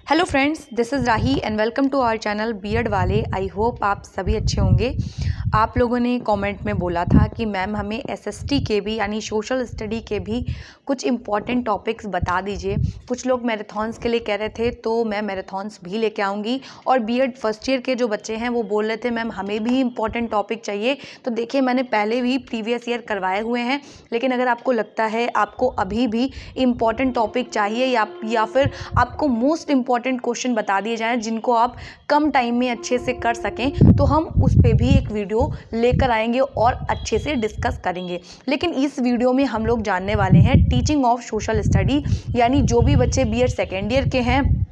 Hello friends, this is Rahi and welcome to our channel BEd वाले। I hope आप सभी अच्छे होंगे। आप लोगों ने कमेंट में बोला था कि मैम हमें एसएसटी के भी यानी सोशल स्टडी के भी कुछ इम्पॉर्टेंट टॉपिक्स बता दीजिए। कुछ लोग मैराथन्स के लिए कह रहे थे, तो मैं मैराथन्स भी लेके आऊँगी। और बीएड फर्स्ट ईयर के जो बच्चे हैं वो बोल रहे थे मैम हमें भी इम्पॉर्टेंट टॉपिक चाहिए। तो देखिए, मैंने पहले भी प्रीवियस ईयर करवाए हुए हैं, लेकिन अगर आपको लगता है आपको अभी भी इम्पॉर्टेंट टॉपिक चाहिए या फिर आपको मोस्ट इम्पॉर्टेंट क्वेश्चन बता दिए जाएं जिनको आप कम टाइम में अच्छे से कर सकें, तो हम उस पे भी एक वीडियो लेकर आएंगे और अच्छे से डिस्कस करेंगे। लेकिन इस वीडियो में हम लोग जानने वाले हैं टीचिंग ऑफ सोशल स्टडी, यानी जो भी बच्चे बीएड सेकेंड ईयर के हैं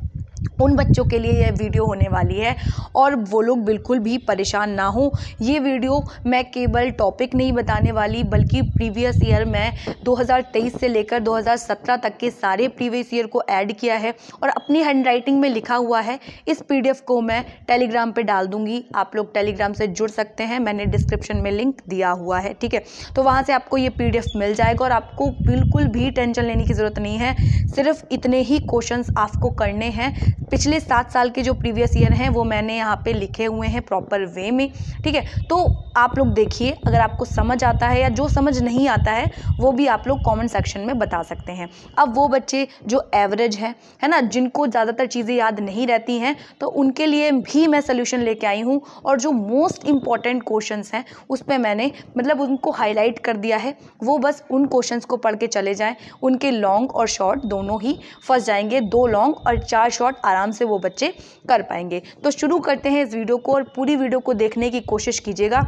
उन बच्चों के लिए यह वीडियो होने वाली है। और वो लोग बिल्कुल भी परेशान ना हो। ये वीडियो मैं केवल टॉपिक नहीं बताने वाली, बल्कि प्रीवियस ईयर में 2023 से लेकर 2017 तक के सारे प्रीवियस ईयर को ऐड किया है और अपनी हैंडराइटिंग में लिखा हुआ है। इस पीडीएफ को मैं टेलीग्राम पे डाल दूंगी, आप लोग टेलीग्राम से जुड़ सकते हैं, मैंने डिस्क्रिप्शन में लिंक दिया हुआ है, ठीक है। तो वहाँ से आपको ये पीडीएफ मिल जाएगा और आपको बिल्कुल भी टेंशन लेने की ज़रूरत नहीं है। सिर्फ इतने ही क्वेश्चंस आपको करने हैं। पिछले 7 साल के जो प्रीवियस ईयर हैं वो मैंने यहाँ पे लिखे हुए हैं प्रॉपर वे में, ठीक है। तो आप लोग देखिए, अगर आपको समझ आता है या जो समझ नहीं आता है वो भी आप लोग कमेंट सेक्शन में बता सकते हैं। अब वो बच्चे जो एवरेज है ना, जिनको ज़्यादातर चीज़ें याद नहीं रहती हैं, तो उनके लिए भी मैं सोल्यूशन लेके आई हूँ। और जो मोस्ट इम्पॉर्टेंट क्वेश्चंस हैं उस पर मैंने उनको हाईलाइट कर दिया है। वो बस उन क्वेश्चंस को पढ़ के चले जाएँ, उनके लॉन्ग और शॉर्ट दोनों ही फंस जाएंगे। 2 लॉन्ग और 4 शॉर्ट आराम से वो बच्चे कर पाएंगे। तो शुरू करते हैं इस वीडियो को और पूरी वीडियो को देखने की कोशिश कीजिएगा।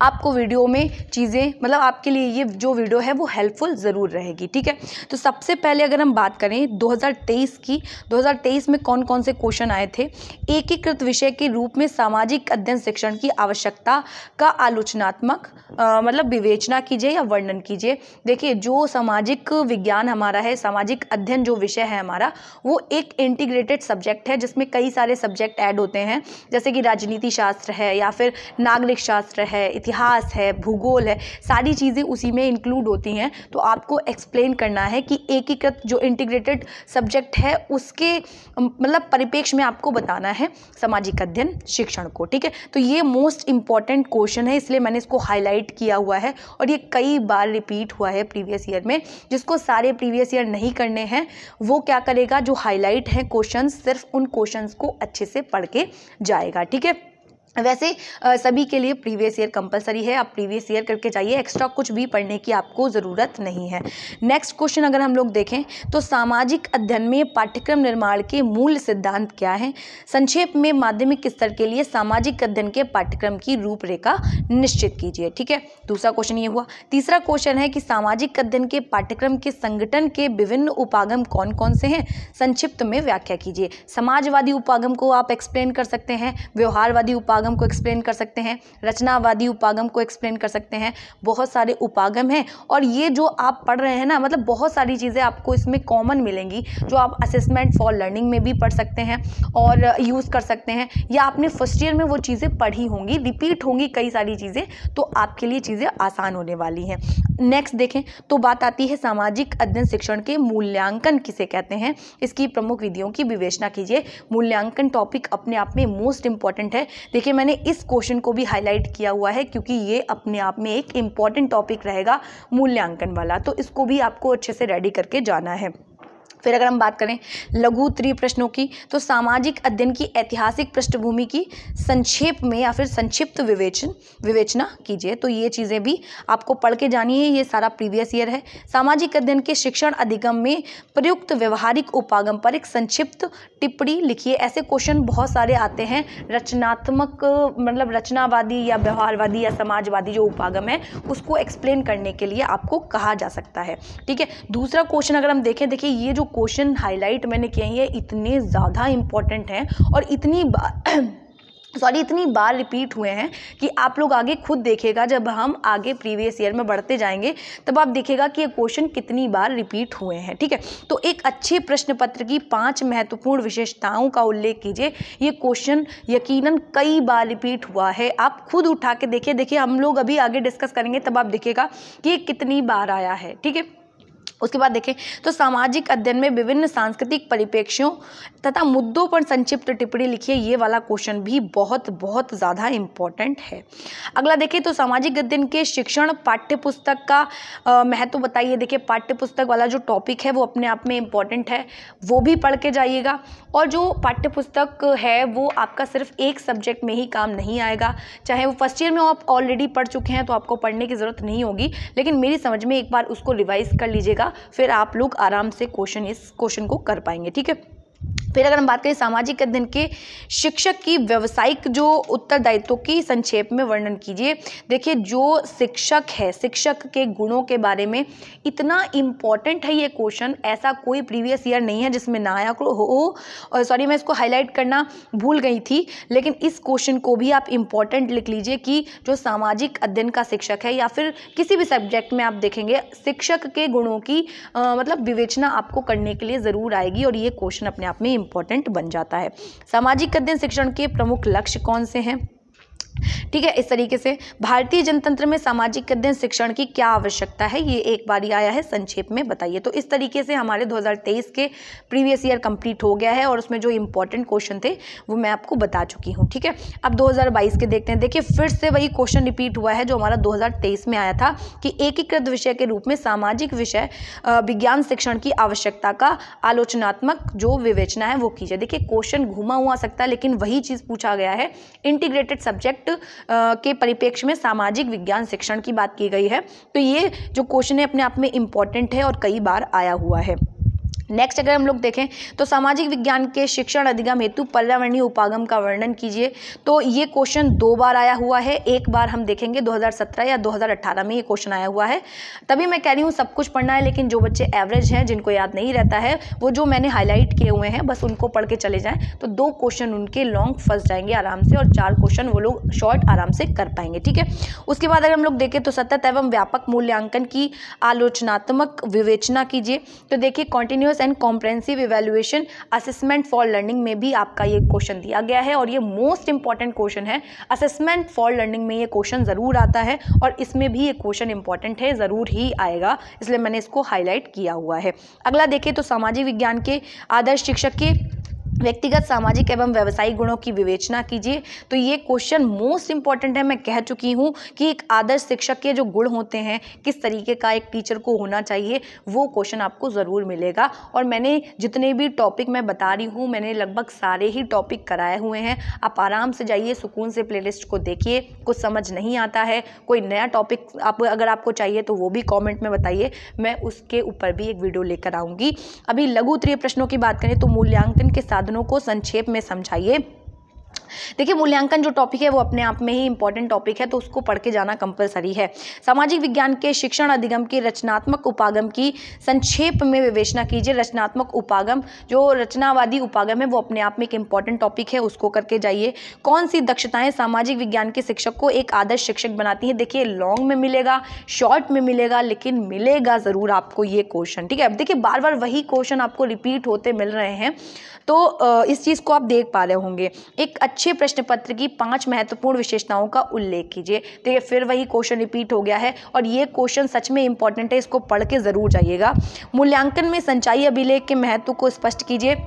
आपको वीडियो में चीज़ें आपके लिए ये जो वीडियो है वो हेल्पफुल ज़रूर रहेगी, ठीक है। तो सबसे पहले अगर हम बात करें 2023 की, 2023 में कौन कौन से क्वेश्चन आए थे। एकीकृत विषय के रूप में सामाजिक अध्ययन शिक्षण की आवश्यकता का आलोचनात्मक विवेचना कीजिए या वर्णन कीजिए। देखिए, जो सामाजिक विज्ञान हमारा है, सामाजिक अध्ययन जो विषय है हमारा, वो एक इंटीग्रेटेड सब्जेक्ट है जिसमें कई सारे सब्जेक्ट ऐड होते हैं, जैसे कि राजनीति शास्त्र है या फिर नागरिक शास्त्र है, इतिहास है, भूगोल है, सारी चीज़ें उसी में इंक्लूड होती हैं। तो आपको एक्सप्लेन करना है कि एकीकृत जो इंटीग्रेटेड सब्जेक्ट है उसके परिप्रेक्ष्य में आपको बताना है सामाजिक अध्ययन शिक्षण को, ठीक है। तो ये मोस्ट इंपॉर्टेंट क्वेश्चन है, इसलिए मैंने इसको हाईलाइट किया हुआ है और ये कई बार रिपीट हुआ है प्रीवियस ईयर में। जिसको सारे प्रीवियस ईयर नहीं करने हैं वो क्या करेगा, जो हाईलाइट है क्वेश्चन, सिर्फ उन क्वेश्चंस को अच्छे से पढ़ के जाएगा, ठीक है। वैसे सभी के लिए प्रीवियस ईयर कंपलसरी है, आप प्रीवियस ईयर करके जाइए, एक्स्ट्रा कुछ भी पढ़ने की आपको ज़रूरत नहीं है। नेक्स्ट क्वेश्चन अगर हम लोग देखें तो सामाजिक अध्ययन में पाठ्यक्रम निर्माण के मूल सिद्धांत क्या हैं। संक्षेप में माध्यमिक स्तर के लिए सामाजिक अध्ययन के पाठ्यक्रम की रूपरेखा निश्चित कीजिए, ठीक है। दूसरा क्वेश्चन ये हुआ। तीसरा क्वेश्चन है कि सामाजिक अध्ययन के पाठ्यक्रम के संगठन के विभिन्न उपागम कौन कौन से हैं, संक्षिप्त में व्याख्या कीजिए। समाजवादी उपागम को आप एक्सप्लेन कर सकते हैं, व्यवहारवादी उपागम को एक्सप्लेन कर सकते हैं, रचनावादी उपागम को एक्सप्लेन कर सकते हैं। बहुत सारे उपागम हैं और ये जो आप पढ़ रहे हैं ना, बहुत सारी चीज़ें आपको इसमें कॉमन मिलेंगी जो आप असेसमेंट फॉर लर्निंग में भी पढ़ सकते हैं और यूज़ कर सकते हैं, या आपने फर्स्ट ईयर में वो चीज़ें पढ़ी होंगी, रिपीट होंगी कई सारी चीज़ें, तो आपके लिए चीज़ें आसान होने वाली हैं। नेक्स्ट देखें तो बात आती है सामाजिक अध्ययन शिक्षण के मूल्यांकन किसे कहते हैं, इसकी प्रमुख विधियों की विवेचना कीजिए। मूल्यांकन टॉपिक अपने आप में मोस्ट इंपॉर्टेंट है। देखिए, मैंने इस क्वेश्चन को भी हाईलाइट किया हुआ है क्योंकि ये अपने आप में एक इम्पॉर्टेंट टॉपिक रहेगा मूल्यांकन वाला, तो इसको भी आपको अच्छे से रेडी करके जाना है। फिर अगर हम बात करें लघु उत्तरीय प्रश्नों की, तो सामाजिक अध्ययन की ऐतिहासिक पृष्ठभूमि की संक्षेप में या फिर संक्षिप्त विवेचना कीजिए। तो ये चीज़ें भी आपको पढ़ के जानी है, ये सारा प्रीवियस ईयर है। सामाजिक अध्ययन के शिक्षण अधिगम में प्रयुक्त व्यवहारिक उपागम पर एक संक्षिप्त टिप्पणी लिखिए। ऐसे क्वेश्चन बहुत सारे आते हैं। रचनात्मक रचनावादी या व्यवहारवादी या समाजवादी जो उपागम है उसको एक्सप्लेन करने के लिए आपको कहा जा सकता है, ठीक है। दूसरा क्वेश्चन अगर हम देखें, देखिए ये जो क्वेश्चन हाईलाइट मैंने किए हैं इतने ज़्यादा इंपॉर्टेंट हैं और इतनी बार रिपीट हुए हैं कि आप लोग आगे खुद देखिएगा, जब हम आगे प्रीवियस ईयर में बढ़ते जाएंगे तब आप देखिएगा कि ये क्वेश्चन कितनी बार रिपीट हुए हैं, ठीक है। तो एक अच्छे प्रश्न पत्र की 5 महत्वपूर्ण विशेषताओं का उल्लेख कीजिए। ये क्वेश्चन यकीनन कई बार रिपीट हुआ है, आप खुद उठा के देखिए। हम लोग अभी आगे डिस्कस करेंगे तब आप देखिएगा कि ये कितनी बार आया है, ठीक है। उसके बाद देखें तो सामाजिक अध्ययन में विभिन्न सांस्कृतिक परिप्रेक्ष्यों तथा मुद्दों पर संक्षिप्त टिप्पणी लिखिए। ये वाला क्वेश्चन भी बहुत बहुत ज़्यादा इम्पॉर्टेंट है। अगला देखें तो सामाजिक अध्ययन के शिक्षण पाठ्यपुस्तक का महत्व बताइए। देखिए पाठ्यपुस्तक वाला जो टॉपिक है वो अपने आप में इम्पॉर्टेंट है, वो भी पढ़ के जाइएगा। और जो पाठ्यपुस्तक है वो आपका सिर्फ एक सब्जेक्ट में ही काम नहीं आएगा, चाहे वो फर्स्ट ईयर में आप ऑलरेडी पढ़ चुके हैं तो आपको पढ़ने की ज़रूरत नहीं होगी, लेकिन मेरी समझ में एक बार उसको रिवाइज कर लीजिएगा, फिर आप लोग आराम से इस क्वेश्चन को कर पाएंगे। ठीक है। फिर अगर हम बात करें सामाजिक अध्ययन के शिक्षक की व्यावसायिक जो उत्तरदायित्व की संक्षेप में वर्णन कीजिए। देखिए जो शिक्षक है, शिक्षक के गुणों के बारे में इतना इम्पॉर्टेंट है ये क्वेश्चन, ऐसा कोई प्रीवियस ईयर नहीं है जिसमें ना आया हो। सॉरी, मैं इसको हाईलाइट करना भूल गई थी, लेकिन इस क्वेश्चन को भी आप इम्पॉर्टेंट लिख लीजिए कि जो सामाजिक अध्ययन का शिक्षक है या फिर किसी भी सब्जेक्ट में आप देखेंगे शिक्षक के गुणों की मतलब विवेचना आपको करने के लिए ज़रूर आएगी, और ये क्वेश्चन अपने आप में इंपॉर्टेंट बन जाता है। सामाजिक अध्ययन शिक्षण के प्रमुख लक्ष्य कौन से हैं? ठीक है, इस तरीके से भारतीय जनतंत्र में सामाजिक अध्ययन शिक्षण की क्या आवश्यकता है, ये एक बार ही आया है, संक्षेप में बताइए। तो इस तरीके से हमारे 2023 के प्रीवियस ईयर कंप्लीट हो गया है और उसमें जो इंपॉर्टेंट क्वेश्चन थे वो मैं आपको बता चुकी हूँ। ठीक है, अब 2022 के देखते हैं। देखिए फिर से वही क्वेश्चन रिपीट हुआ है जो हमारा 2023 में आया था कि एकीकृत विषय के रूप में सामाजिक विषय विज्ञान शिक्षण की आवश्यकता का आलोचनात्मक जो विवेचना है वो कीजिए। देखिए क्वेश्चन घुमा हुआ सकता है, लेकिन वही चीज़ पूछा गया है। इंटीग्रेटेड सब्जेक्ट के परिप्रेक्ष्य में सामाजिक विज्ञान शिक्षण की बात की गई है, तो ये जो क्वेश्चन है अपने आप में इम्पॉर्टेंट है और कई बार आया हुआ है। नेक्स्ट अगर हम लोग देखें तो सामाजिक विज्ञान के शिक्षण अधिगम हेतु पर्यावरणीय उपागम का वर्णन कीजिए। तो ये क्वेश्चन 2 बार आया हुआ है, एक बार हम देखेंगे 2017 या 2018 में ये क्वेश्चन आया हुआ है। तभी मैं कह रही हूँ सब कुछ पढ़ना है, लेकिन जो बच्चे एवरेज हैं जिनको याद नहीं रहता है वो जो मैंने हाईलाइट किए हुए हैं बस उनको पढ़ के चले जाएं, तो 2 क्वेश्चन उनके लॉन्ग फंस जाएंगे आराम से और 4 क्वेश्चन वो लोग शॉर्ट आराम से कर पाएंगे। ठीक है, उसके बाद अगर हम लोग देखें तो सतत एवं व्यापक मूल्यांकन की आलोचनात्मक विवेचना कीजिए। तो देखिए continuous and comprehensive evaluation assessment for learning में भी आपका ये क्वेश्चन दिया गया है और ये मोस्ट इंपॉर्टेंट क्वेश्चन है। असेसमेंट फॉर लर्निंग में ये क्वेश्चन जरूर आता है और इसमें भी ये क्वेश्चन इंपॉर्टेंट है, जरूर ही आएगा, इसलिए मैंने इसको हाईलाइट किया हुआ है। अगला देखिए तो सामाजिक विज्ञान के आदर्श शिक्षक के व्यक्तिगत सामाजिक एवं व्यावसायिक गुणों की विवेचना कीजिए। तो ये क्वेश्चन मोस्ट इंपॉर्टेंट है। मैं कह चुकी हूँ कि एक आदर्श शिक्षक के जो गुण होते हैं, किस तरीके का एक टीचर को होना चाहिए, वो क्वेश्चन आपको ज़रूर मिलेगा। और मैंने जितने भी टॉपिक मैं बता रही हूँ मैंने लगभग सारे ही टॉपिक कराए हुए हैं। आप आराम से जाइए, सुकून से प्लेलिस्ट को देखिए। कुछ समझ नहीं आता है, कोई नया टॉपिक अगर आपको चाहिए तो वो भी कॉमेंट में बताइए, मैं उसके ऊपर भी एक वीडियो लेकर आऊँगी। अभी लघु उत्तरीय प्रश्नों की बात करें तो मूल्यांकन के साधनों को संक्षेप में समझाइए। देखिए मूल्यांकन जो टॉपिक है वो अपने आप में ही इंपॉर्टेंट टॉपिक है, तो उसको पढ़ के जाना कंपलसरी है। सामाजिक विज्ञान के शिक्षण अधिगम के रचनात्मक उपागम की संक्षेप में विवेचना कीजिए। रचनात्मक उपागम जो रचनावादी उपागम है वो अपने आप में एक इंपॉर्टेंट टॉपिक है, उसको करके जाइए। कौन सी दक्षताएं सामाजिक विज्ञान के शिक्षक को एक आदर्श शिक्षक बनाती हैं? देखिए लॉन्ग में मिलेगा, शॉर्ट में मिलेगा, लेकिन मिलेगा ज़रूर आपको ये क्वेश्चन। ठीक है, अब देखिए बार बार वही क्वेश्चन आपको रिपीट होते मिल रहे हैं, तो इस चीज़ को आप देख पा रहे होंगे। एक अच्छे प्रश्न पत्र की 5 महत्वपूर्ण विशेषताओं का उल्लेख कीजिए। देखिए फिर वही क्वेश्चन रिपीट हो गया है और ये क्वेश्चन सच में इंपॉर्टेंट है, इसको पढ़ के ज़रूर जाइएगा। मूल्यांकन में संचाई अभिलेख के महत्व को स्पष्ट कीजिए।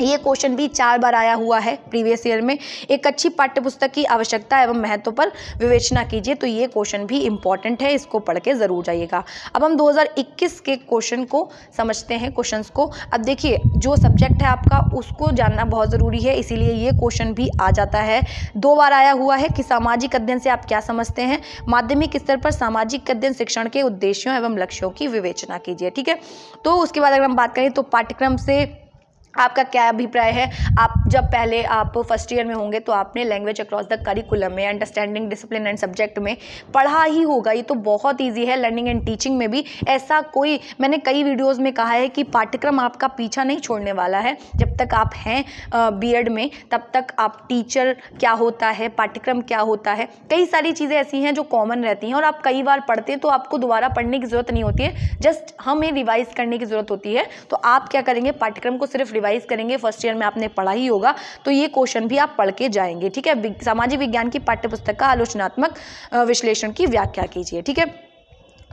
ये क्वेश्चन भी 4 बार आया हुआ है प्रीवियस ईयर में। एक अच्छी पाठ्यपुस्तक की आवश्यकता एवं महत्व पर विवेचना कीजिए। तो ये क्वेश्चन भी इंपॉर्टेंट है, इसको पढ़ के ज़रूर जाइएगा। अब हम 2021 के क्वेश्चन को समझते हैं, क्वेश्चंस को। अब देखिए जो सब्जेक्ट है आपका उसको जानना बहुत ज़रूरी है, इसीलिए ये क्वेश्चन भी आ जाता है। 2 बार आया हुआ है कि सामाजिक अध्ययन से आप क्या समझते हैं। माध्यमिक स्तर पर सामाजिक अध्ययन शिक्षण के उद्देश्यों एवं लक्ष्यों की विवेचना कीजिए। ठीक है, तो उसके बाद अगर हम बात करें तो पाठ्यक्रम से आपका क्या अभिप्राय है। आप जब पहले आप फर्स्ट ईयर में होंगे तो आपने लैंग्वेज अक्रॉस द करिकुलम में अंडरस्टैंडिंग डिसिप्लिन एंड सब्जेक्ट में पढ़ा ही होगा। ये तो बहुत इजी है। लर्निंग एंड टीचिंग में भी ऐसा कोई, मैंने कई वीडियोस में कहा है कि पाठ्यक्रम आपका पीछा नहीं छोड़ने वाला है। जब तक आप हैं बीएड में तब तक आप टीचर क्या होता है, पाठ्यक्रम क्या होता है, कई सारी चीज़ें ऐसी हैं जो कॉमन रहती हैं और आप कई बार पढ़ते हैं तो आपको दोबारा पढ़ने की ज़रूरत नहीं होती है, जस्ट हमें रिवाइज करने की ज़रूरत होती है। तो आप क्या करेंगे, पाठ्यक्रम को सिर्फ रिवाइज करेंगे। फर्स्ट ईयर में आपने पढ़ा ही होगा, तो ये क्वेश्चन भी आप पढ़ के जाएंगे। ठीक है, सामाजिक विज्ञान की पाठ्यपुस्तक का आलोचनात्मक विश्लेषण की व्याख्या कीजिए। ठीक है,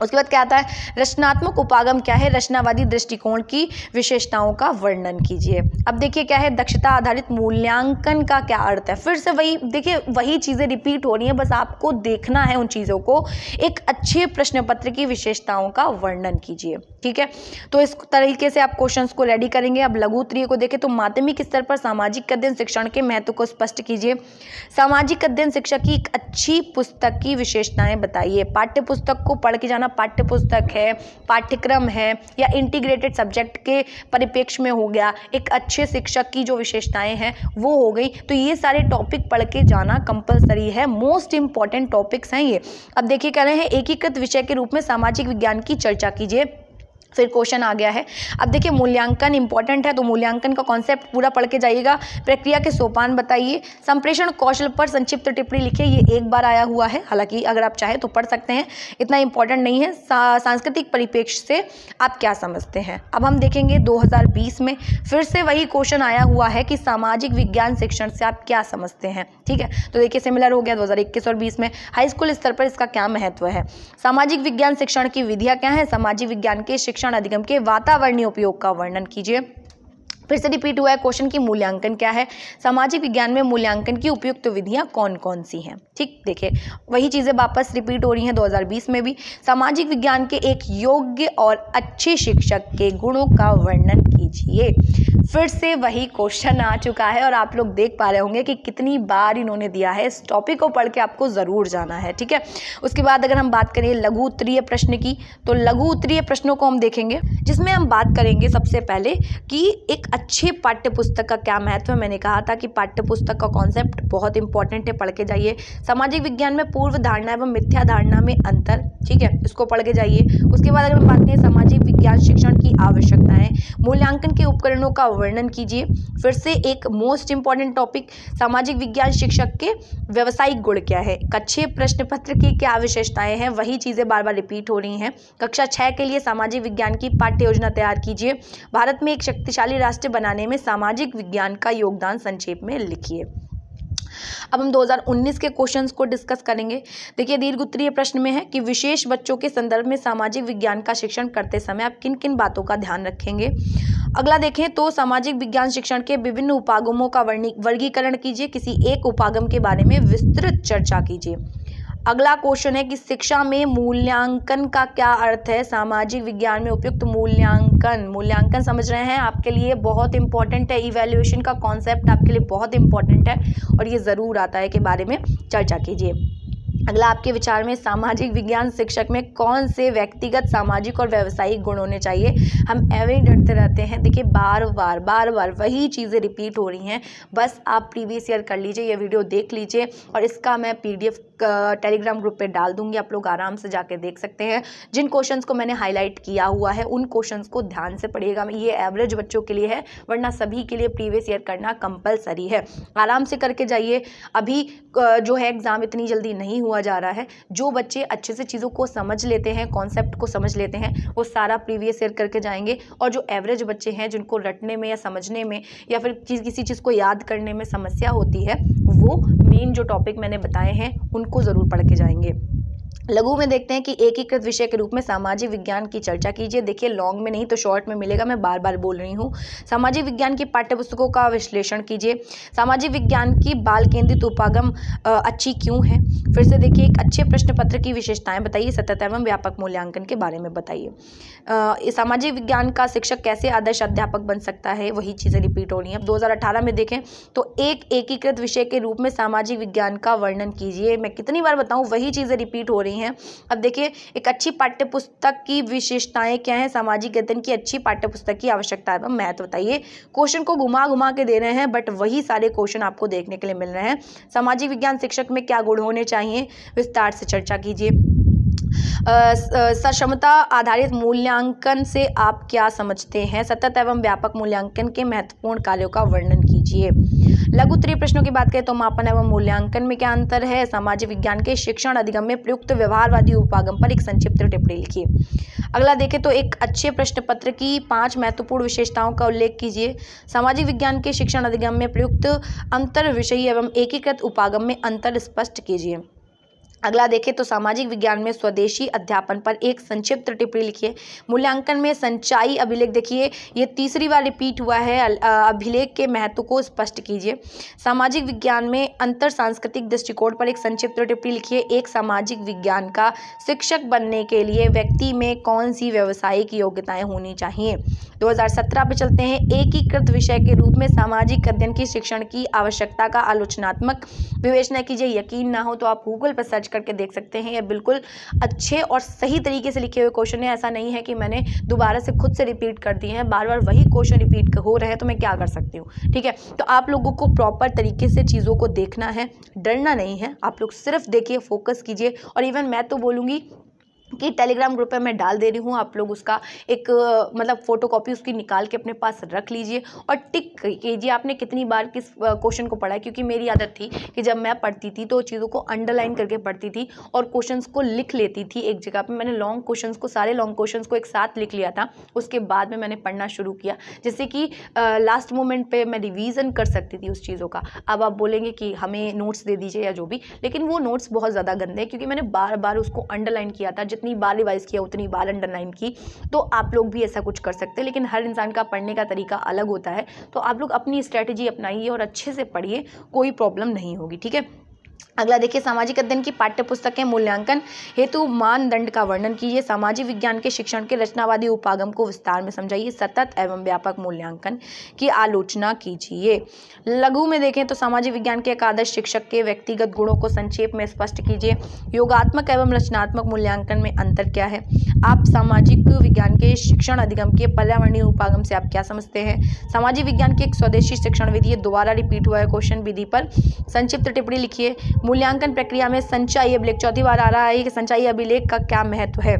उसके बाद क्या आता है, रचनात्मक उपागम क्या है, रचनावादी दृष्टिकोण की विशेषताओं का वर्णन कीजिए। अब देखिए क्या है, दक्षता आधारित मूल्यांकन का क्या अर्थ है। फिर से वही देखिए, वही चीज़ें रिपीट हो रही हैं, बस आपको देखना है उन चीज़ों को। एक अच्छे प्रश्न पत्र की विशेषताओं का वर्णन कीजिए, ठीक है। तो इस तरीके से आप क्वेश्चंस को रेडी करेंगे। अब लघु उत्तरीय को देखें तो माध्यमिक स्तर पर सामाजिक अध्ययन शिक्षण के महत्व को स्पष्ट कीजिए। सामाजिक अध्ययन शिक्षा की एक अच्छी पुस्तक की विशेषताएं बताइए। पाठ्य पुस्तक को पढ़ के जाना, पाठ्य पुस्तक है, पाठ्यक्रम है, या इंटीग्रेटेड सब्जेक्ट के परिप्रेक्ष्य में हो गया, एक अच्छे शिक्षक की जो विशेषताएं हैं वो हो गई। तो ये सारे टॉपिक पढ़ के जाना कंपलसरी है, मोस्ट इंपॉर्टेंट टॉपिक्स हैं ये। अब देखिए कह रहे हैं एकीकृत विषय के रूप में सामाजिक विज्ञान की चर्चा कीजिए। फिर क्वेश्चन आ गया है। अब देखिए मूल्यांकन इंपॉर्टेंट है, तो मूल्यांकन का कॉन्सेप्ट पूरा पढ़ के जाइएगा। प्रक्रिया के सोपान बताइए। संप्रेषण कौशल पर संक्षिप्त टिप्पणी लिखिए। ये एक बार आया हुआ है, हालांकि अगर आप चाहें तो पढ़ सकते हैं, इतना इंपॉर्टेंट नहीं है। सांस्कृतिक परिप्रेक्ष्य से आप क्या समझते हैं। अब हम देखेंगे 2020 में फिर से वही क्वेश्चन आया हुआ है कि सामाजिक विज्ञान शिक्षण से आप क्या समझते हैं, ठीक है। तो देखिए सिमिलर हो गया 2021 और 20 में। हाई स्कूल स्तर पर इसका क्या महत्व है। सामाजिक विज्ञान शिक्षण की विधियां क्या है। सामाजिक विज्ञान के शिक्षण अधिगम के वातावरणीय उपयोग का वर्णन कीजिए। फिर से रिपीट हुआ है क्वेश्चन की मूल्यांकन क्या है। सामाजिक विज्ञान में मूल्यांकन की उपयुक्त विधियां कौन कौन सी हैं। ठीक, देखिए वही चीज़ें वापस रिपीट हो रही हैं 2020 में भी। सामाजिक विज्ञान के एक योग्य और अच्छे शिक्षक के गुणों का वर्णन कीजिए। फिर से वही क्वेश्चन आ चुका है और आप लोग देख पा रहे होंगे कि कितनी बार इन्होंने दिया है। इस टॉपिक को पढ़ के आपको ज़रूर जाना है, ठीक है। उसके बाद अगर हम बात करें लघु उत्तरीय प्रश्न की, तो लघु उत्तरीय प्रश्नों को हम देखेंगे, जिसमें हम बात करेंगे सबसे पहले कि एक अच्छे पाठ्य पुस्तक का क्या महत्व है। मैंने कहा था कि पाठ्य पुस्तक का कॉन्सेप्ट बहुत इंपॉर्टेंट है, पढ़ के जाइए। सामाजिक विज्ञान में पूर्व धारणा एवं मिथ्या धारणा में अंतर, ठीक है, इसको पढ़ के जाइए। उसके बाद अगर हम बात करें सामाजिक विज्ञान शिक्षण की आवश्यकताएं, मूल्यांकन के उपकरणों का वर्णन कीजिए। फिर से एक मोस्ट इंपॉर्टेंट टॉपिक, सामाजिक विज्ञान शिक्षक के व्यावसायिक गुण क्या है। अच्छे प्रश्न पत्र की क्या विशेषताएं हैं, वही चीज़ें बार बार रिपीट हो रही हैं। कक्षा 6 के लिए सामाजिक विज्ञान की पाठ्य योजना तैयार कीजिए। भारत में एक शक्तिशाली राष्ट्र बनाने में सामाजिक विज्ञान का योगदान संक्षेप में लिखिए। अब हम 2019 के क्वेश्चंस को डिस्कस करेंगे। देखिए दीर्घ उत्तरीय प्रश्न में है कि विशेष बच्चों के संदर्भ में सामाजिक विज्ञान का शिक्षण करते समय आप किन किन बातों का ध्यान रखेंगे। अगला देखें तो सामाजिक विज्ञान शिक्षण के विभिन्न उपागमों का वर्गीकरण कीजिए। किसी एक उपागम के बारे में विस्तृत चर्चा कीजिए। अगला क्वेश्चन है कि शिक्षा में मूल्यांकन का क्या अर्थ है। सामाजिक विज्ञान में उपयुक्त मूल्यांकन समझ रहे हैं, आपके लिए बहुत इंपॉर्टेंट है। इवैल्यूएशन का कॉन्सेप्ट आपके लिए बहुत इंपॉर्टेंट है और ये ज़रूर आता है के बारे में चर्चा कीजिए। अगला आपके विचार में सामाजिक विज्ञान शिक्षक में कौन से व्यक्तिगत, सामाजिक और व्यावसायिक गुण होने चाहिए। हम एवं ही डरते रहते हैं, देखिए बार बार वही चीज़ें रिपीट हो रही हैं। बस आप प्रीवियस ईयर कर लीजिए, ये वीडियो देख लीजिए और इसका मैं PDF टेलीग्राम ग्रुप पे डाल दूंगी, आप लोग आराम से जाके देख सकते हैं। जिन क्वेश्चंस को मैंने हाईलाइट किया हुआ है उन क्वेश्चंस को ध्यान से पढ़िएगा। ये एवरेज बच्चों के लिए है, वरना सभी के लिए प्रीवियस ईयर करना कंपलसरी है। आराम से करके जाइए। अभी जो है एग्ज़ाम इतनी जल्दी नहीं हुआ जा रहा है। जो बच्चे अच्छे से चीज़ों को समझ लेते हैं, कॉन्सेप्ट को समझ लेते हैं, वो सारा प्रीवियस ईयर करके जाएंगे। और जो एवरेज बच्चे हैं, जिनको रटने में या समझने में या फिर किसी चीज़ को याद करने में समस्या होती है, वो मेन जो टॉपिक मैंने बताए हैं उनको ज़रूर पढ़ के जाएंगे। लघु में देखते हैं कि एकीकृत विषय के रूप में सामाजिक विज्ञान की चर्चा कीजिए। देखिए लॉन्ग में नहीं तो शॉर्ट में मिलेगा, मैं बार बार बोल रही हूँ। सामाजिक विज्ञान की पाठ्यपुस्तकों का विश्लेषण कीजिए। सामाजिक विज्ञान की बाल केंद्रित उपागम अच्छी क्यों है। फिर से देखिए एक अच्छे प्रश्न पत्र की विशेषताएं बताइए। सतत एवं व्यापक मूल्यांकन के बारे में बताइए। सामाजिक विज्ञान का शिक्षक कैसे आदर्श अध्यापक बन सकता है, वही चीज़ें रिपीट हो रही हैं। 2018 में देखें तो एक एकीकृत विषय के रूप में सामाजिक विज्ञान का वर्णन कीजिए। मैं कितनी बार बताऊँ, वही चीज़ें रिपीट हो रही हैं। अब देखिए एक अच्छी पाठ्यपुस्तक की विशेषताएं क्या हैं। सामाजिक अध्ययन की अच्छी पाठ्यपुस्तक की आवश्यकता एवं महत्व बताइए। क्वेश्चन को घुमा के दे रहे हैं, बट वही सारे क्वेश्चन आपको देखने के लिए मिल रहे हैं। सामाजिक विज्ञान शिक्षक में क्या गुण होने चाहिए, विस्तार से चर्चा कीजिए। सक्षमता आधारित मूल्यांकन से आप क्या समझते हैं। सतत एवं व्यापक मूल्यांकन के महत्वपूर्ण कार्यों का वर्णन कीजिए। लघु उत्तरीय प्रश्नों की बात करें तो मापन एवं मूल्यांकन में क्या अंतर है। सामाजिक विज्ञान के शिक्षण अधिगम में प्रयुक्त व्यवहारवादी उपागम पर एक संक्षिप्त टिप्पणी लिखिए। अगला देखें तो एक अच्छे प्रश्न पत्र की 5 महत्वपूर्ण विशेषताओं का उल्लेख कीजिए। सामाजिक विज्ञान के शिक्षण अधिगम में प्रयुक्त अंतर विषयी एवं एकीकृत उपागम में अंतर स्पष्ट कीजिए। अगला देखें तो सामाजिक विज्ञान में स्वदेशी अध्यापन पर एक संक्षिप्त टिप्पणी लिखिए। मूल्यांकन में संचयी अभिलेख, देखिए ये तीसरी बार रिपीट हुआ है। अभिलेख के महत्व को स्पष्ट कीजिए। सामाजिक विज्ञान में अंतर सांस्कृतिक दृष्टिकोण पर एक संक्षिप्त टिप्पणी लिखिए। एक सामाजिक विज्ञान का शिक्षक बनने के लिए व्यक्ति में कौन सी व्यावसायिक योग्यताएं होनी चाहिए। 2017 पे चलते हैं। एकीकृत विषय के रूप में सामाजिक अध्ययन की शिक्षण की आवश्यकता का आलोचनात्मक विवेचना कीजिए। यकीन ना हो तो आप गूगल पर सर्च करके देख सकते हैं। ये बिल्कुल अच्छे और सही तरीके से लिखे हुए क्वेश्चन है। ऐसा नहीं है कि मैंने दोबारा से खुद से रिपीट कर दिए हैं, बार बार वही क्वेश्चन रिपीट हो रहे हैं तो मैं क्या कर सकती हूँ। ठीक है, तो आप लोगों को प्रॉपर तरीके से चीज़ों को देखना है, डरना नहीं है। आप लोग सिर्फ देखिए, फोकस कीजिए। और इवन मैं तो बोलूँगी कि टेलीग्राम ग्रुप पे मैं डाल दे रही हूँ, आप लोग उसका एक मतलब फोटोकॉपी उसकी निकाल के अपने पास रख लीजिए और टिक कीजिए आपने कितनी बार किस क्वेश्चन को पढ़ा है। क्योंकि मेरी आदत थी कि जब मैं पढ़ती थी तो चीज़ों को अंडरलाइन करके पढ़ती थी और क्वेश्चंस को लिख लेती थी एक जगह पे। मैंने लॉन्ग क्वेश्चंस को, सारे लॉन्ग क्वेश्चंस को एक साथ लिख लिया था। उसके बाद में मैंने पढ़ना शुरू किया, जिससे कि लास्ट मोमेंट पर मैं रिविज़न कर सकती थी उस चीज़ों का। अब आप बोलेंगे कि हमें नोट्स दे दीजिए या जो भी, लेकिन वो नोट्स बहुत ज़्यादा गंदे हैं क्योंकि मैंने बार बार उसको अंडरलाइन किया था। जितनी बार रिवाइज किया उतनी बार अंडरलाइन की। तो आप लोग भी ऐसा कुछ कर सकते हैं, लेकिन हर इंसान का पढ़ने का तरीका अलग होता है। तो आप लोग अपनी स्ट्रेटेजी अपनाइए और अच्छे से पढ़िए, कोई प्रॉब्लम नहीं होगी। ठीक है, अगला देखिए, सामाजिक अध्ययन की पाठ्य पुस्तकें मूल्यांकन हेतु मानदंड का वर्णन कीजिए। सामाजिक विज्ञान के शिक्षण के रचनावादी उपागम को विस्तार में समझाइए। सतत एवं व्यापक मूल्यांकन की आलोचना कीजिए। लघु में देखें तो सामाजिक विज्ञान के एक आदर्श शिक्षक के व्यक्तिगत गुणों को संक्षेप में स्पष्ट कीजिए। योगात्मक एवं रचनात्मक मूल्यांकन में अंतर क्या है। आप सामाजिक विज्ञान के शिक्षण अधिगम के पर्यावरणीय उपागम से आप क्या समझते हैं। सामाजिक विज्ञान की एक स्वदेशी शिक्षण विधि, दोबारा रिपीट हुआ है क्वेश्चन, विधि पर संक्षिप्त टिप्पणी लिखिए। मूल्यांकन प्रक्रिया में संचयी अभिलेख, चौथी बार आ रहा है कि संचयी अभिलेख का क्या महत्व है।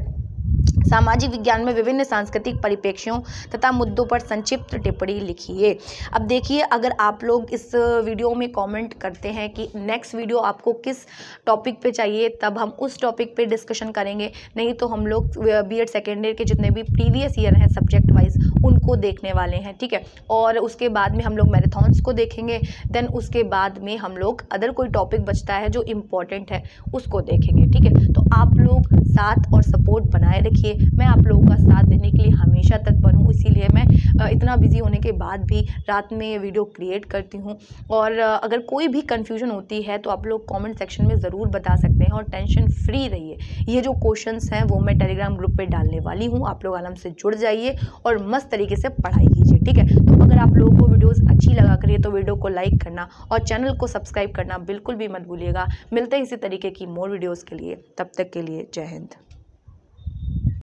सामाजिक विज्ञान में विभिन्न सांस्कृतिक परिप्रेक्ष्यों तथा मुद्दों पर संक्षिप्त टिप्पणी लिखिए। अब देखिए, अगर आप लोग इस वीडियो में कमेंट करते हैं कि नेक्स्ट वीडियो आपको किस टॉपिक पे चाहिए, तब हम उस टॉपिक पे डिस्कशन करेंगे। नहीं तो हम लोग बीएड सेकेंड ईयर के जितने भी प्रीवियस ईयर हैं सब्जेक्ट वाइज उनको देखने वाले हैं। ठीक है, और उसके बाद में हम लोग मैराथन्स को देखेंगे। देन उसके बाद में हम लोग अदर कोई टॉपिक बचता है जो इम्पोर्टेंट है उसको देखेंगे। ठीक है, तो आप लोग साथ और सपोर्ट बनाए रखिए। मैं आप लोगों का साथ देने के लिए हमेशा तत्पर हूँ, इसीलिए मैं इतना बिजी होने के बाद भी रात में ये वीडियो क्रिएट करती हूँ। और अगर कोई भी कन्फ्यूजन होती है तो आप लोग कमेंट सेक्शन में ज़रूर बता सकते हैं और टेंशन फ्री रहिए। ये जो क्वेश्चंस हैं वो मैं टेलीग्राम ग्रुप पे डालने वाली हूँ, आप लोग आराम से जुड़ जाइए और मस्त तरीके से पढ़ाई कीजिए। ठीक है, तो अगर आप लोगों को वीडियोज़ अच्छी लगा करिए तो वीडियो को लाइक करना और चैनल को सब्सक्राइब करना बिल्कुल भी मत भूलिएगा। मिलते हैं इसी तरीके की मोर वीडियोज़ के लिए, तब तक के लिए जय हिंद।